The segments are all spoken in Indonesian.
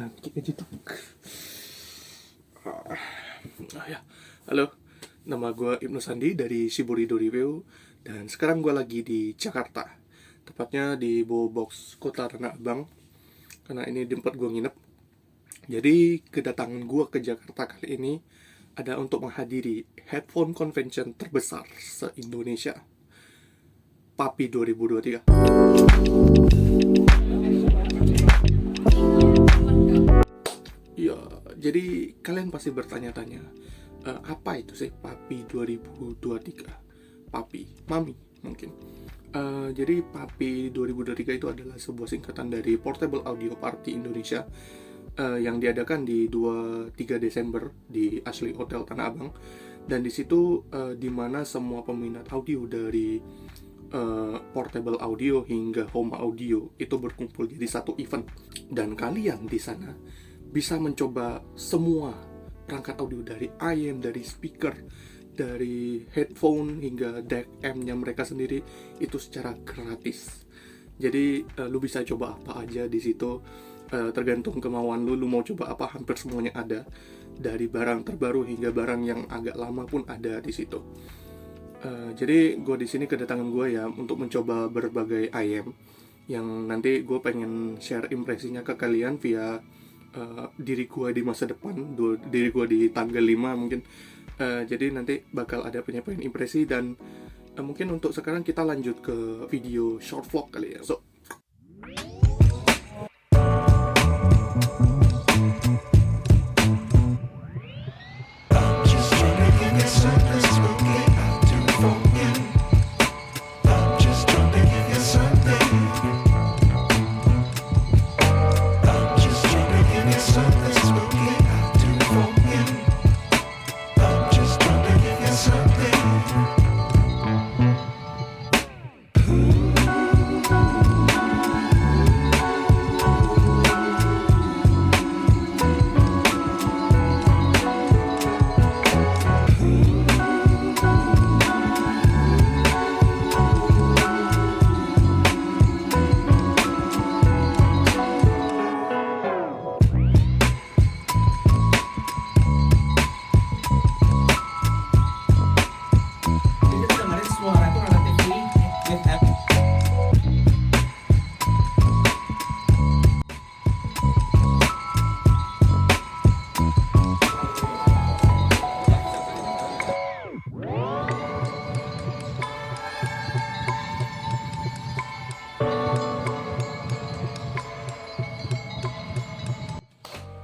Nangkik aja tuh. Ya, halo, nama gue Ibnu Sandi dari Shiburido Review. Dan sekarang gue lagi di Jakarta, tepatnya di Box Kota Tanah Abang, karena ini di tempat gue nginep. Jadi kedatangan gue ke Jakarta kali ini ada untuk menghadiri headphone convention terbesar se-Indonesia, PAPI 2023. Ya, jadi kalian pasti bertanya-tanya, apa itu sih PAPI 2023? PAPI, Mami mungkin. Jadi PAPI 2023 itu adalah sebuah singkatan dari Portable Audio Party Indonesia, yang diadakan di 2-3 Desember di Ashley Hotel Tanah Abang. Dan di situ di mana semua peminat audio dari portable audio hingga home audio itu berkumpul jadi satu event. Dan kalian di sana bisa mencoba semua perangkat audio dari IM, dari speaker, dari headphone hingga DAC M-nya mereka sendiri itu secara gratis. Jadi lu bisa coba apa aja di situ, tergantung kemauan lu mau coba apa, hampir semuanya ada. Dari barang terbaru hingga barang yang agak lama pun ada di situ. Jadi gue di sini kedatangan gue ya untuk mencoba berbagai IM yang nanti gue pengen share impresinya ke kalian via diri gue di masa depan, diri gue di tanggal 5 mungkin. Jadi nanti bakal ada penyampaian impresi dan mungkin untuk sekarang kita lanjut ke video short vlog kali ya. So,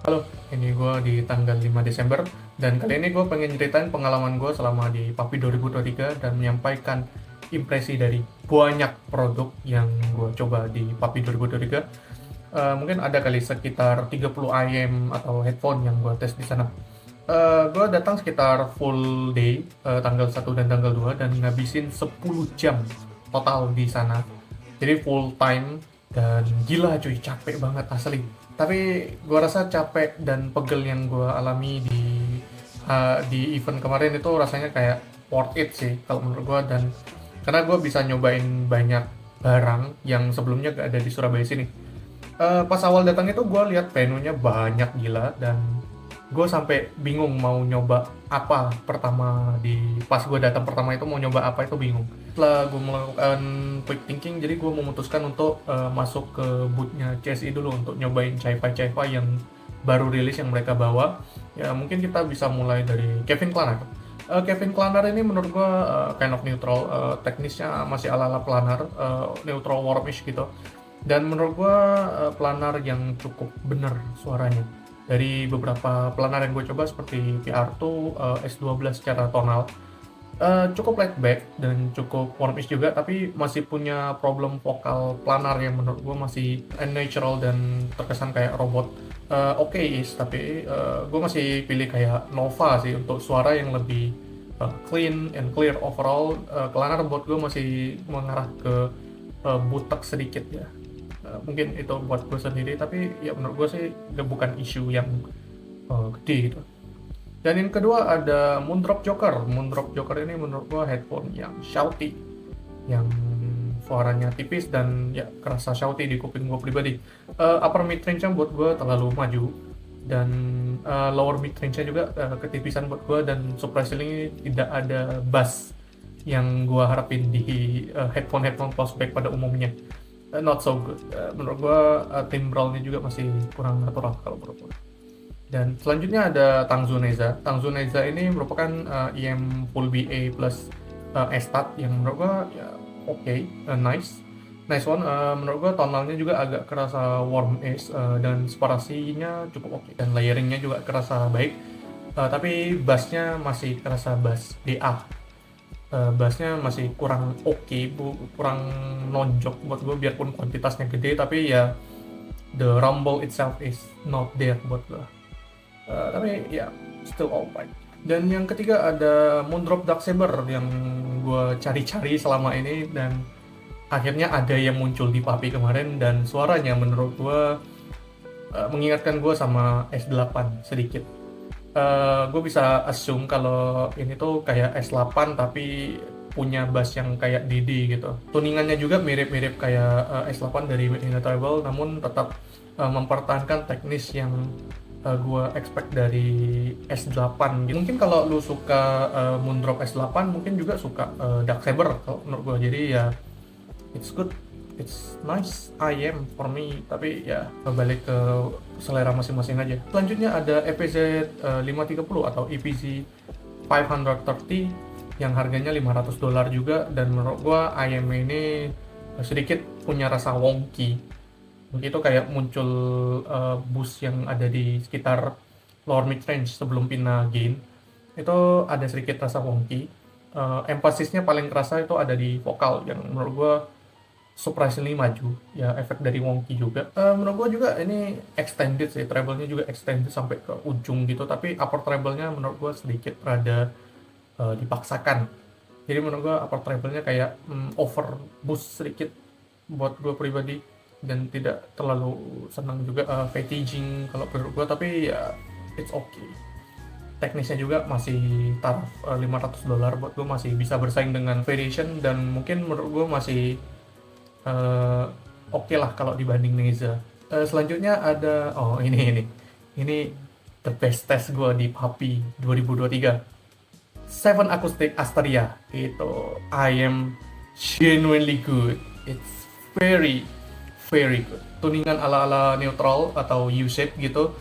halo, ini gue di tanggal 5 Desember dan kali ini gue pengen ceritain pengalaman gue selama di PAPI 2023 dan menyampaikan impresi dari banyak produk yang gue coba di PAPI 2023. Mungkin ada kali sekitar 30 IM atau headphone yang gue tes di sana. Gue datang sekitar full day, tanggal 1 dan tanggal 2, dan ngabisin 10 jam total di sana. Jadi full time dan gila cuy, capek banget asli. Tapi gue rasa capek dan pegel yang gue alami di event kemarin itu rasanya kayak worth it sih kalau menurut gue, dan karena gue bisa nyobain banyak barang yang sebelumnya gak ada di Surabaya sini. Pas awal datang itu gue lihat venue-nya banyak gila dan gue sampai bingung mau nyoba apa pertama. Pas gue datang pertama itu mau nyoba apa itu bingung. Setelah gue melakukan quick thinking, jadi gue memutuskan untuk masuk ke booth-nya CSI dulu untuk nyobain Chi-Fi yang baru rilis yang mereka bawa. Ya mungkin kita bisa mulai dari Kevin Klanar. Kevin Klanar ini menurut gue kind of neutral, teknisnya masih ala-ala planar, neutral warmish gitu. Dan menurut gue planar yang cukup bener suaranya. Dari beberapa planar yang gue coba seperti PR2, S12 secara tonal, cukup laid back dan cukup warmish juga, tapi masih punya problem vokal planar yang menurut gue masih unnatural dan terkesan kayak robot. Tapi gue masih pilih kayak Nova sih untuk suara yang lebih clean and clear overall. Klanar buat gue masih mengarah ke butek sedikit ya. Mungkin itu buat gue sendiri, tapi ya menurut gue sih bukan isu yang gede gitu. Dan yang kedua ada Moondrop Joker. Moondrop Joker ini menurut gue headphone yang shouty, yang suaranya tipis dan ya kerasa shouty di kuping gue pribadi. Upper mid range-nya buat gue terlalu maju, dan lower mid range-nya juga ketipisan buat gue, dan surprisingly tidak ada bass yang gue harapin di headphone Plusback pada umumnya. Not so good. Menurut gue timbralnya juga masih kurang natural kalau menurut gue. Dan selanjutnya ada Tangzo Neza. Tangzo Neza ini merupakan EM full BA plus Estat yang menurut gua ya oke, nice one. Menurut gua tonalnya juga agak kerasa warm ace, dan separasinya cukup oke, dan layeringnya juga kerasa baik. Tapi bassnya masih kerasa bass DA. Bassnya masih kurang oke, kurang nonjok buat gue, biarpun kuantitasnya gede, tapi ya the rumble itself is not there buat gue. Tapi ya still alright. Dan yang ketiga ada Moondrop Darksaber yang gue cari-cari selama ini, dan akhirnya ada yang muncul di Papi kemarin, dan suaranya menurut gue mengingatkan gue sama S8 sedikit. Gue bisa assume kalau ini tuh kayak S8 tapi punya bass yang kayak Didi gitu. Tuningannya juga mirip-mirip kayak S8 dari Made in a Tribal, namun tetap mempertahankan teknis yang gue expect dari S8 gitu. Mungkin kalau lu suka Moondrop S8, mungkin juga suka Darksaber kalau menurut gue. Jadi ya it's good, it's nice IM for me, tapi ya balik ke selera masing-masing aja. Selanjutnya ada EPZ 530 atau EPZ 530 yang harganya $500 juga, dan menurut gua IM ini sedikit punya rasa wonky. Begitu kayak muncul boost yang ada di sekitar lower mid range sebelum pindah gain, itu ada sedikit rasa wonky. Empasisnya paling kerasa itu ada di vokal yang menurut gua surprisingly maju, ya efek dari wonky juga. Menurut gua juga ini extended sih, treble-nya juga extended sampai ke ujung gitu, tapi upper treble-nya menurut gua sedikit rada dipaksakan. Jadi menurut gua upper treble-nya kayak over boost sedikit buat gua pribadi, dan tidak terlalu senang juga fatiguing kalau menurut gua, tapi ya it's okay. Teknisnya juga masih taraf $500 buat gua, masih bisa bersaing dengan Variation, dan mungkin menurut gua masih oke lah kalau dibanding Neza. Selanjutnya ada ini the best test gue di Papi 2023, Seven Acoustic Asteria. Itu I am genuinely good, it's very very good. Tuningan ala-ala neutral atau U-shape gitu,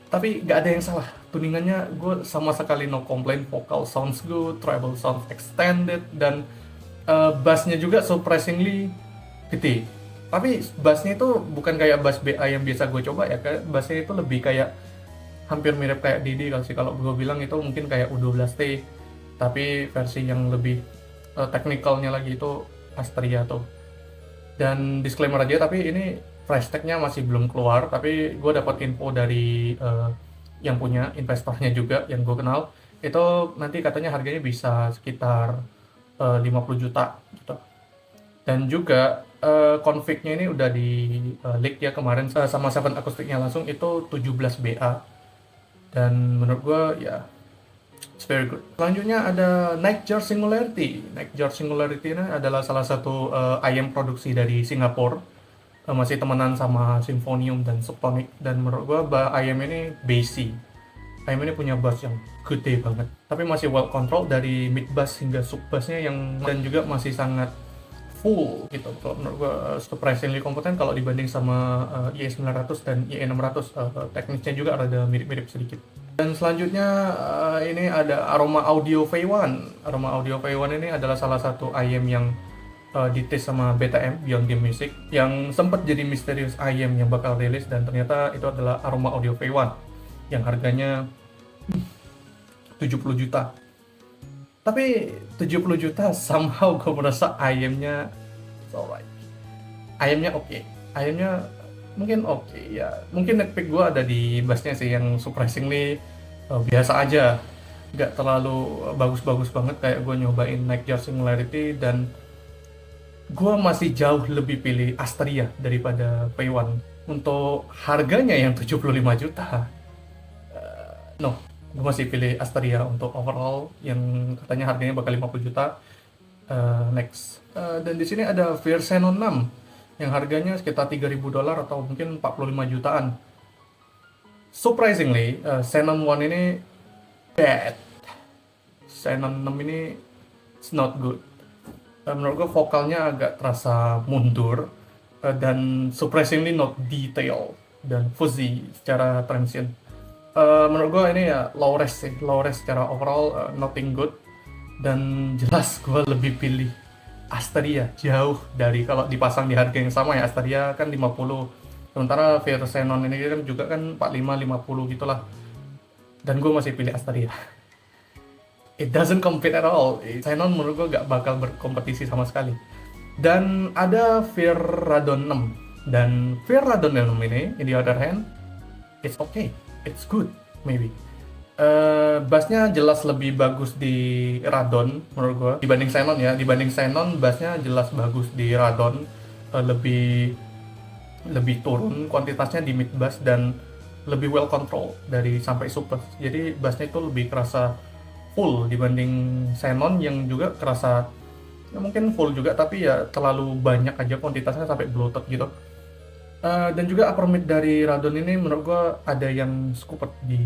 tapi gak ada yang salah. Tuningannya gue sama sekali no complain. Vocal sounds good, treble sounds extended, dan bassnya juga surprisingly gede. Tapi bassnya itu bukan kayak bass BA yang biasa gue coba ya, bassnya itu lebih kayak hampir mirip kayak Didi kalau gue bilang. Itu mungkin kayak U12T, tapi versi yang lebih technicalnya lagi itu Asteria tuh. Dan disclaimer aja, tapi ini price tag-nya masih belum keluar, tapi gue dapat info dari yang punya investornya juga yang gue kenal, itu nanti katanya harganya bisa sekitar 50 juta gitu. Dan juga config-nya ini udah di leak ya kemarin sama Seven Acoustic-nya langsung, itu 17 BA, dan menurut gue ya it's very good. Selanjutnya ada Nightjar Singularity. Nightjar Singularity ini adalah salah satu IM produksi dari Singapura, masih temenan sama Symphonium dan Subtonic, dan menurut gue IM ini bassy. IM ini punya bass yang gede banget, tapi masih well control dari mid bass hingga sub bassnya, yang dan juga masih sangat full gitu. Kalau menurut gue surprisingly kompeten kalau dibanding sama IE900 dan IE600. Teknisnya juga rada mirip-mirip sedikit. Dan selanjutnya ini ada Aroma Audio V1. Aroma Audio V1 ini adalah salah satu IM yang dites sama BTM, Beyond Game Music, yang sempat jadi misterius IM yang bakal rilis, dan ternyata itu adalah Aroma Audio V1 yang harganya 70 juta. Tapi 70 juta somehow gue merasa IM-nya it's alright. IM-nya oke. IM-nya mungkin oke ya. Mungkin nitpick gue ada di bassnya sih, yang surprisingly biasa aja. Gak terlalu bagus-bagus banget kayak gue nyobain Nightjar Singularity, dan gue masih jauh lebih pilih Asteria daripada V1. Untuk harganya yang 75 juta, no, gue masih pilih Asteria untuk overall yang katanya harganya bakal 50 juta. Next. Dan di sini ada Fear Xenon 6 yang harganya sekitar $3.000 atau mungkin 45 jutaan. Surprisingly, Xenon 1 ini bad. Xenon 6 ini it's not good. Menurut gue vokalnya agak terasa mundur, dan surprisingly not detail dan fuzzy secara transient. Menurut gue ini ya low res sih, low res secara overall, nothing good. Dan jelas gue lebih pilih Asteria jauh dari, kalau dipasang di harga yang sama ya, Asteria kan 50, sementara Fear Xenon ini kan juga kan 45-50 gitulah, dan gue masih pilih Asteria. It doesn't compete at all. Xenon menurut gue gak bakal berkompetisi sama sekali. Dan ada Fear Radon 6, dan Fear Radon 6 ini in the other hand it's okay, it's good maybe. Bassnya jelas lebih bagus di Radon menurut gua dibanding Xenon ya. Dibanding Xenon, bassnya jelas bagus di Radon, lebih turun kuantitasnya di mid bass dan lebih well control dari sampai super. Jadi bassnya itu lebih kerasa full dibanding Xenon yang juga kerasa ya mungkin full juga, tapi ya terlalu banyak aja kuantitasnya sampai bloated gitu. Dan juga upper mid dari Radon ini menurut gua ada yang scooped di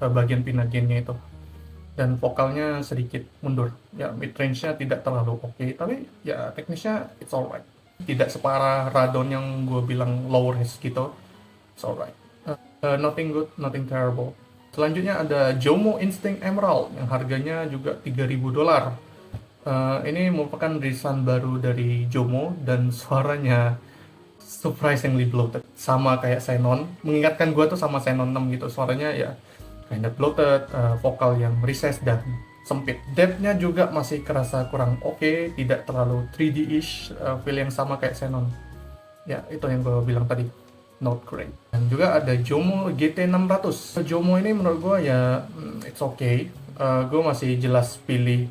bagian pinagennya itu, dan vokalnya sedikit mundur ya. Mid range-nya tidak terlalu oke, tapi ya teknisnya it's alright, tidak separah Radon yang gue bilang low res gitu. It's alright. Nothing good, nothing terrible. Selanjutnya ada Jomo Instinct Emerald yang harganya juga $3.000. Ini merupakan rilisan baru dari Jomo dan suaranya surprisingly bloated, sama kayak Xenon. Mengingatkan gue tuh sama Xenon 6 gitu, suaranya ya kinda bloated, vokal yang recess dan sempit. Depth-nya juga masih kerasa kurang oke, tidak terlalu 3D-ish, feel yang sama kayak Xenon. Ya, itu yang gue bilang tadi, not great. Dan juga ada Jomo GT600. Jomo ini menurut gue ya, it's okay. Gue masih jelas pilih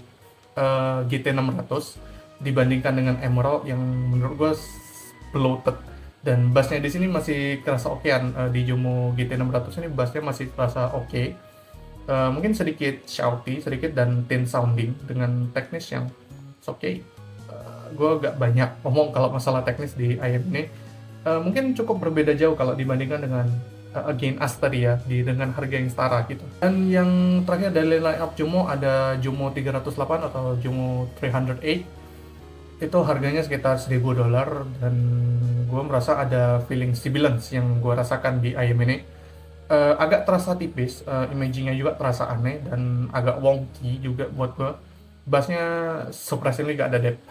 GT600 dibandingkan dengan Emerald yang menurut gue bloated. Dan bassnya di sini masih kerasa okean. Di Jomo GT600 ini bassnya masih kerasa oke. Mungkin sedikit shouty, sedikit dan thin sounding dengan teknis yang oke. Gue gak banyak ngomong kalau masalah teknis di IM ini. Mungkin cukup berbeda jauh kalau dibandingkan dengan again Asteria dengan harga yang setara gitu. Dan yang terakhir dari line up Jomo ada Jomo 308 atau Jomo 308. Itu harganya sekitar $1.000, dan gue merasa ada feeling sibilance yang gue rasakan di IM ini. Agak terasa tipis, imagingnya juga terasa aneh dan agak wonky juga buat gue. Bassnya surprisingly gak ada depth,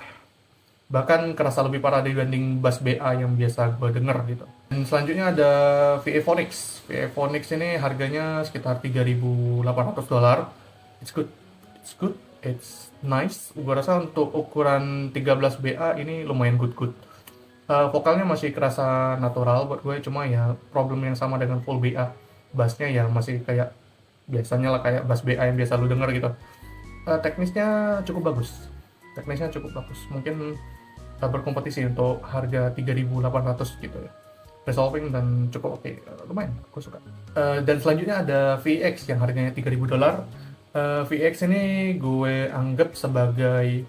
bahkan kerasa lebih parah dibanding bass BA yang biasa gue denger gitu. Dan selanjutnya ada VA Phonics. VA Phonics ini harganya sekitar $3.800. It's good, it's good, it's nice. Gue rasa untuk ukuran 13 BA ini lumayan good. Vokalnya masih kerasa natural buat gue, cuma ya problem yang sama dengan full BA. Bassnya ya masih kayak biasanya lah, kayak bass BA yang biasa lu denger gitu. Teknisnya cukup bagus. Mungkin berkompetisi untuk harga 3.800 gitu ya. Resolving dan cukup oke. Lumayan, aku suka. Dan selanjutnya ada VX yang harganya $3.000. VX ini gue anggap sebagai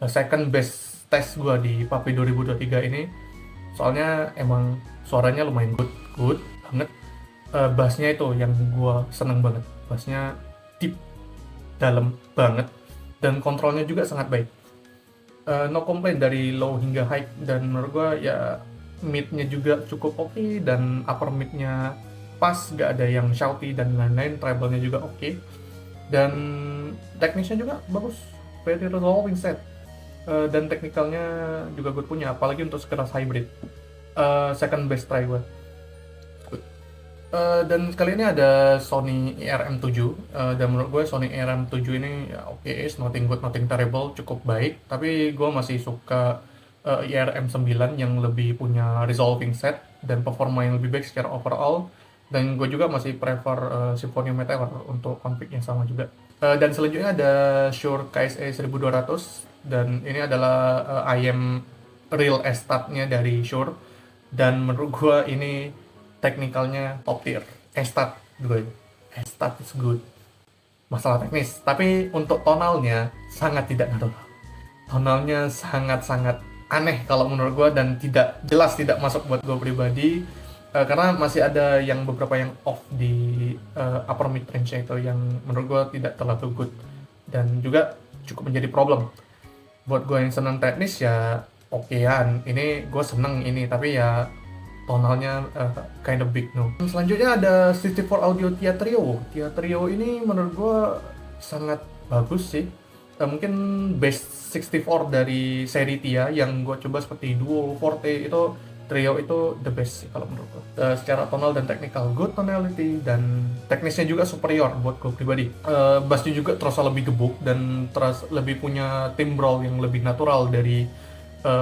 second best test gue di Papi 2023 ini. Soalnya emang suaranya lumayan good banget. Bassnya itu yang gue seneng banget. Bassnya deep, dalam banget, dan kontrolnya juga sangat baik. No complaint dari low hingga high, dan menurut gue ya mid-nya juga cukup oke, dan upper mid-nya pas, gak ada yang shouty dan lain-lain. Treble-nya juga oke. Dan teknisnya juga bagus, very resolving set, dan teknikalnya juga gue punya, apalagi untuk sekeras hybrid. Second best try gue. Dan kali ini ada Sony ERM7, dan menurut gue Sony ERM7 ini ya oke, nothing good, nothing terrible, cukup baik. Tapi gue masih suka ERM9 yang lebih punya resolving set dan performa yang lebih baik secara overall. Dan gue juga masih prefer Symphony Meteor untuk config yang sama juga. Dan selanjutnya ada Shure KSE 1200, dan ini adalah IM real estate-nya dari Shure. Dan menurut gue ini teknikalnya top tier. Estat gue, Estat is good. Masalah teknis, tapi untuk tonalnya sangat tidak natural. tonalnya sangat-sangat aneh kalau menurut gue, dan tidak jelas, tidak masuk buat gue pribadi. Karena masih ada yang beberapa yang off di upper mid range itu yang menurut gue tidak terlalu good, dan juga cukup menjadi problem buat gue yang senang teknis. Ya okean, ini gue seneng ini, tapi ya tonalnya kind of big no. Selanjutnya ada 64 Audio Tia Trio. Tia Trio ini menurut gue sangat bagus sih. Mungkin best 64 dari seri Tia yang gue coba seperti Duo, Forte, itu Trio itu the best sih kalau menurut gue. Secara tonal dan technical, good tonality, dan teknisnya juga superior buat gue pribadi. Bassnya juga terasa lebih gebuk dan terasa lebih punya timbrel yang lebih natural dari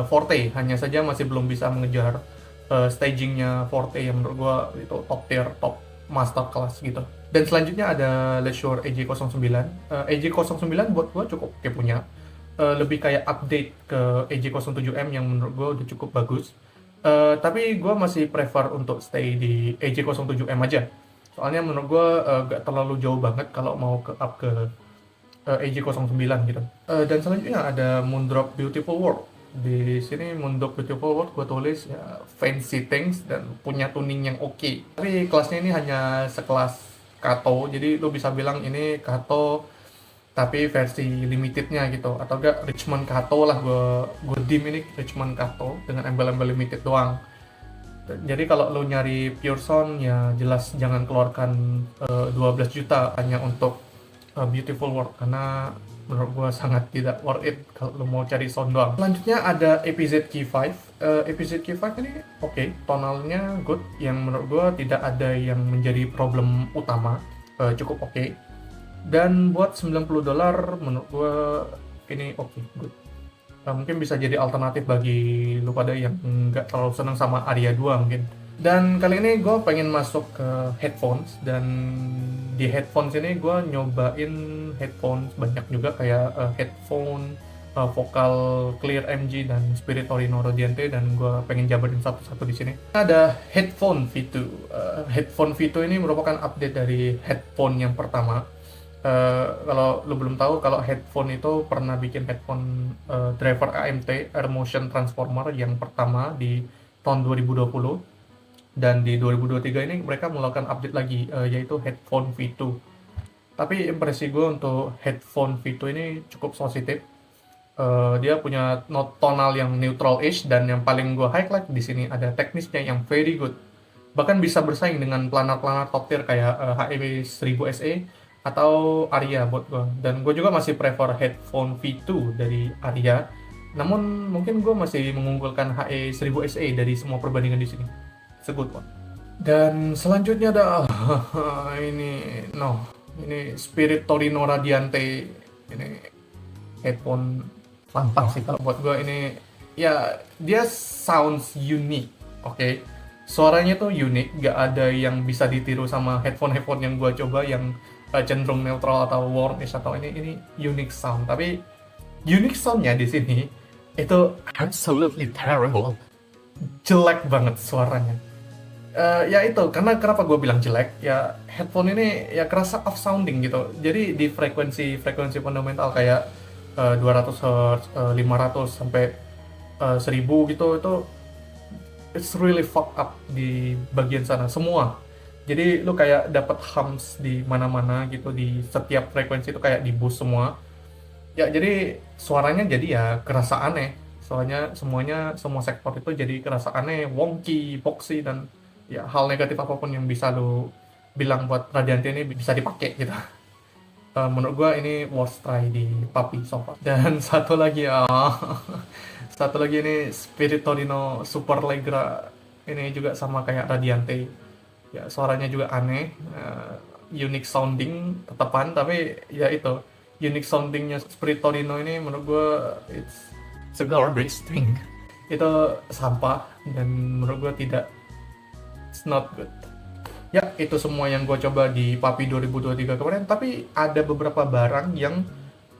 Forte. Hanya saja masih belum bisa mengejar stagingnya Forte yang menurut gue itu top tier, top master class gitu. Dan selanjutnya ada Leisure EJ09. EJ09 buat gue cukup kayak punya. Lebih kayak update ke EJ07M yang menurut gue udah cukup bagus. Tapi gue masih prefer untuk stay di EJ07M aja. Soalnya menurut gue gak terlalu jauh banget kalau mau ke up ke EJ09 gitu. Dan selanjutnya ada Moondrop Beautiful World. Di sini Moondrop Beautiful World gue tulis ya fancy things dan punya tuning yang oke. Tapi kelasnya ini hanya sekelas Kato, jadi lu bisa bilang ini Kato tapi versi limitednya gitu, atau enggak Richmond Kato lah, gue dim ini Richmond Kato dengan embel-embel limited doang. Jadi kalau lu nyari pure sound ya jelas jangan keluarkan 12 juta hanya untuk Beautiful World, karena menurut gue sangat tidak worth it kalau lu mau cari sound doang. Selanjutnya ada EPZ Key 5. EPZ Key 5 ini oke, tonalnya good, yang menurut gue tidak ada yang menjadi problem utama, cukup oke. Dan buat $90 menurut gue ini oke, good. Mungkin bisa jadi alternatif bagi lu pada yang nggak terlalu senang sama Aria 2 mungkin. Dan kali ini gue pengen masuk ke headphones, dan di headphones ini gue nyobain headphones banyak juga, kayak headphone vokal Clear MG dan Spirit Torino Rodiante, dan gue pengen jabarin satu-satu di sini. Ada headphone V2. Headphone V2 ini merupakan update dari headphone yang pertama. Kalau lo belum tahu, kalau headphone itu pernah bikin headphone driver AMT Air Motion Transformer yang pertama di tahun 2020. Dan di 2023 ini mereka melakukan update lagi, yaitu headphone V2. Tapi impresi gue untuk headphone V2 ini cukup sensitif. Dia punya note tonal yang neutral-ish, dan yang paling gue highlight di sini ada teknisnya yang very good. Bahkan bisa bersaing dengan planar-planar top tier kayak HE1000 SE atau Aria buat gue. Dan gue juga masih prefer headphone V2 dari Aria. Namun mungkin gue masih mengunggulkan HE1000 SE dari semua perbandingan di sini. It's a good one. Dan selanjutnya ada ini Spirit Torino Radiante. Ini headphone lantang sih kalau buat gue. Ini ya dia sounds unique, oke. Suaranya tuh unik, gak ada yang bisa ditiru sama headphone yang gue coba yang cenderung neutral atau warmish atau ini unique sound. Tapi unique soundnya di sini itu absolutely terrible, jelek banget suaranya. Ya itu, karena kenapa gue bilang jelek, ya headphone ini ya kerasa off sounding gitu. Jadi di frekuensi fundamental kayak 200 Hz, 500 sampai 1000 gitu, itu it's really fucked up di bagian sana semua. Jadi lu kayak dapat hums di mana-mana gitu, di setiap frekuensi itu kayak di boost semua. Ya jadi suaranya jadi ya kerasa aneh. Soalnya semua sektor itu jadi kerasa aneh, wonky, boxy, dan ya hal negatif apapun yang bisa lu bilang buat Radiante ini bisa dipakai gitu. Menurut gua ini worst try di Papi so far. Dan satu lagi ini Spirit Torino Super Legra. Ini juga sama kayak Radiante. Ya suaranya juga aneh, unique sounding tetepan, tapi ya itu unique soundingnya Spirit Torino ini menurut gua it's a garbage thing. Itu sampah, dan menurut gua it's not good. Ya, itu semua yang gue coba di Papi 2023 kemarin. Tapi ada beberapa barang yang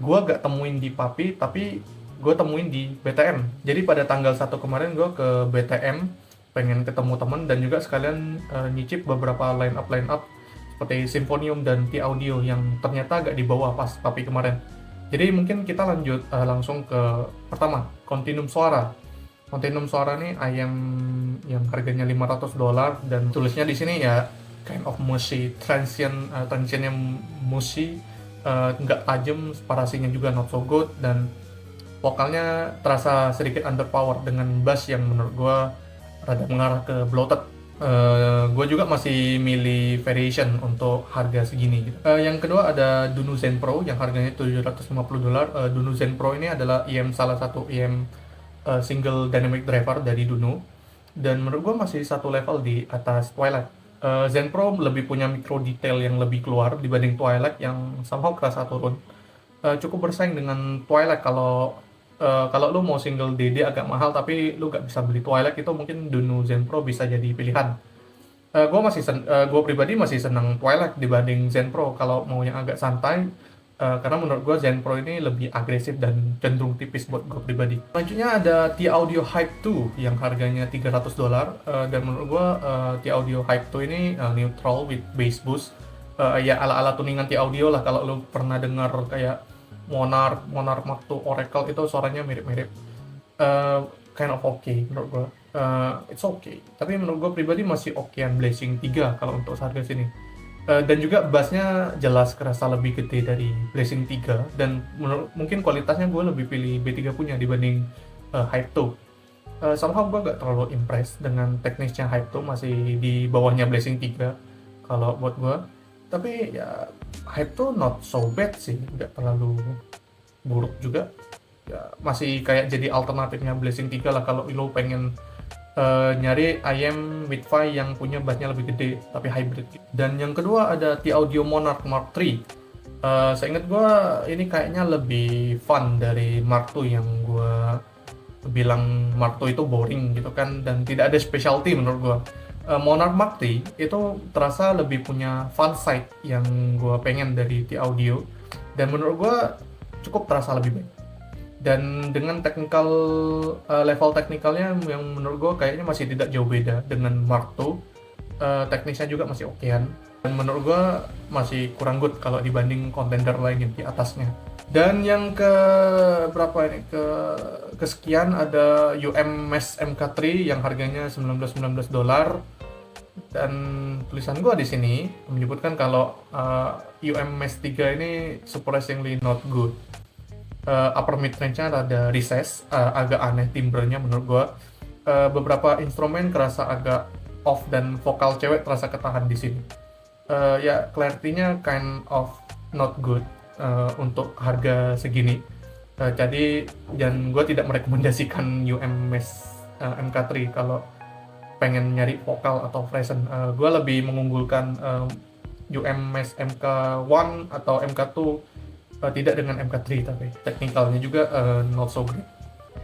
gue gak temuin di Papi, tapi gue temuin di BTM. Jadi pada tanggal 1 kemarin gue ke BTM, pengen ketemu temen, dan juga sekalian nyicip beberapa line up seperti Symphonium dan T-Audio yang ternyata agak di bawah pas Papi kemarin. Jadi mungkin kita lanjut langsung ke pertama, Continuum Suara. Continuum Suara nih ayam yang harganya $500 dan tulisnya di sini ya kind of mushy, transientnya mushy, nggak tajam, parasinya juga not so good, dan vokalnya terasa sedikit underpower dengan bass yang menurut gue rada mengarah ke bloated. Gue juga masih milih variation untuk harga segini gitu. Yang kedua ada Dunu Zen Pro yang harganya $750. Dunu Zen Pro ini adalah salah satu IM single dynamic driver dari Dunu, dan menurut gue masih satu level di atas Twilight. Zen Pro lebih punya micro detail yang lebih keluar dibanding Twilight yang somehow kerasa turun. Cukup bersaing dengan Twilight. Kalau lu mau single DD agak mahal tapi lu gak bisa beli Twilight, itu mungkin Dunu Zen Pro bisa jadi pilihan. Gue pribadi masih senang Twilight dibanding Zen Pro kalau mau yang agak santai, karena menurut gue Zen Pro ini lebih agresif dan cenderung tipis buat gue pribadi. Selanjutnya ada T-Audio Hype 2 yang harganya $300, dan menurut gue T-Audio Hype 2 ini neutral with bass boost. Ya ala-ala tuningan T-Audio lah. Kalau lu pernah dengar kayak Monarch Mark II Oracle, itu suaranya mirip-mirip. Kind of okay menurut gue. It's okay. Tapi menurut gue pribadi masih okean Blessing 3 kalau untuk harga sini. Dan juga bassnya jelas kerasa lebih gede dari Blessing 3, dan mungkin kualitasnya gue lebih pilih B3 punya dibanding Hype 2. Somehow gue gak terlalu impress dengan teknisnya Hype 2, masih di bawahnya Blessing 3 kalau buat gue. Tapi ya Hype 2 not so bad sih, gak terlalu buruk juga ya, masih kayak jadi alternatifnya Blessing 3 lah kalau lo pengen nyari IM mid-fi yang punya bassnya lebih gede tapi hybrid. Dan yang kedua ada T-Audio Monarch Mark III. Seingat gue ini kayaknya lebih fun dari Mark II yang gue bilang Mark II itu boring gitu kan, dan tidak ada specialty menurut gue. Monarch Mark III itu terasa lebih punya fun side yang gue pengen dari T-Audio, dan menurut gue cukup terasa lebih baik. Dan dengan level teknikalnya yang menurut gue kayaknya masih tidak jauh beda dengan Mark II. Teknisnya juga masih okean, dan menurut gue masih kurang good kalau dibanding kontender lain yang di atasnya. Dan yang ke berapa ini, kesekian ada UMS MK3 yang harganya $19, dan tulisan gue di sini menyebutkan kalau UMS 3 ini surprisingly not good. Upper mid range-nya rada recess, agak aneh timbrenya menurut gua. Beberapa instrumen kerasa agak off dan vokal cewek terasa ketahan di sini. Ya clarity-nya kind of not good untuk harga segini. Jadi dan gua tidak merekomendasikan UMS MK3 kalau pengen nyari vokal atau freshen. Gua lebih mengunggulkan UMS MK1 atau MK2. Tidak dengan MK3, tapi teknikalnya juga not so great.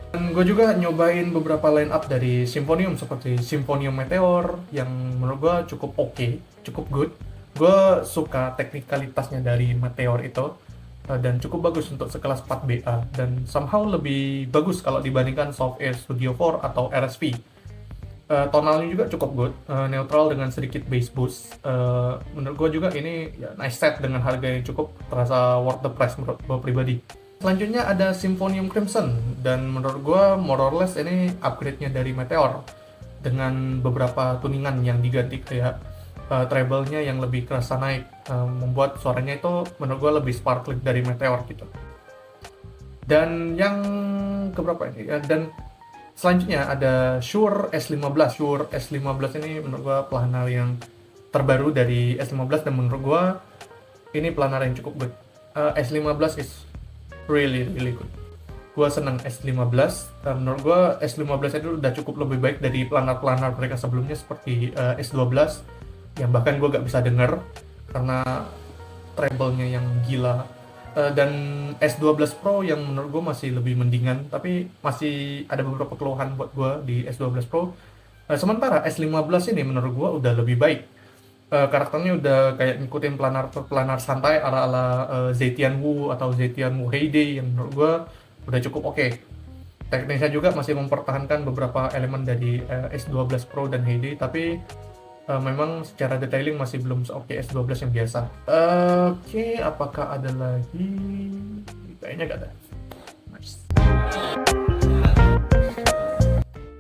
Dan gue juga nyobain beberapa line up dari Symphonium seperti Symphonium Meteor yang menurut gue cukup oke, cukup good. Gue suka teknikalitasnya dari Meteor itu, dan cukup bagus untuk sekelas 4BA, dan somehow lebih bagus kalau dibandingkan Soft Air Studio 4 atau RSV. Tonalnya juga cukup good, neutral dengan sedikit bass boost. Menurut gue juga ini ya, nice set dengan harga yang cukup terasa worth the price menurut gue pribadi. Selanjutnya ada Symphonium Crimson, dan menurut gue more or less ini upgrade-nya dari Meteor dengan beberapa tuningan yang diganti, kayak treble-nya yang lebih kerasa naik, membuat suaranya itu menurut gue lebih sparkling dari Meteor gitu. Dan yang keberapa ini ya, dan selanjutnya ada Shure S15. Shure S15 ini menurut gua planar yang terbaru dari S15, dan menurut gua ini planar yang cukup good. S15 is really good. Gua senang S15. Menurut gua S15 itu udah cukup lebih baik dari planar-planar mereka sebelumnya seperti S12 yang bahkan gua gak bisa denger karena treble-nya yang gila. Dan S12 Pro yang menurut gue masih lebih mendingan, tapi masih ada beberapa keluhan buat gue di S12 Pro. Sementara S15 ini menurut gue udah lebih baik. Karakternya udah kayak ngikutin planar santai ala-ala Zetian Wu atau Zetian Wu Heyday yang menurut gue udah cukup oke. Teknisnya juga masih mempertahankan beberapa elemen dari S12 Pro dan Heyday, tapi memang secara detailing masih belum se-oke S12 yang biasa. Oke, apakah ada lagi? Kayaknya gak ada. Nice.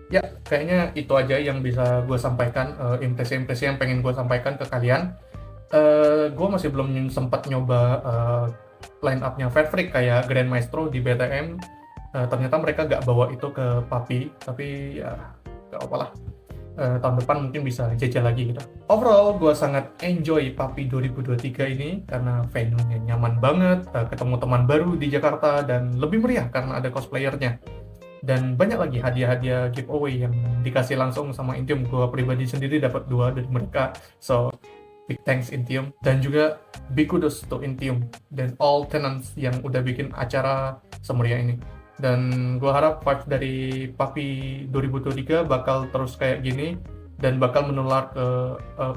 Ya, kayaknya itu aja yang bisa gue sampaikan, impresi-impresi yang pengen gue sampaikan ke kalian. Gue masih belum sempat nyoba line up-nya Fat Freak kayak Grand Maestro di BTM. Ternyata mereka gak bawa itu ke Papi, tapi ya gak apa lah. Tahun depan mungkin bisa jajal lagi gitu. Overall, gue sangat enjoy Papi 2023 ini karena venue-nya nyaman banget, ketemu teman baru di Jakarta, dan lebih meriah karena ada cosplayernya. Dan banyak lagi hadiah-hadiah giveaway yang dikasih langsung sama Intium. Gue pribadi sendiri dapat 2 dari mereka. So, big thanks Intium. Dan juga big kudos to Intium dan all tenants yang udah bikin acara semeriah ini. Dan gue harap vibes dari Papi 2023 bakal terus kayak gini dan bakal menular ke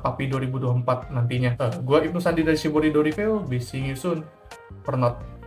Papi 2024 nantinya. Gue Ibnu Sandi dari Shibori Dorifeo. Be seeing you soon. Pernot.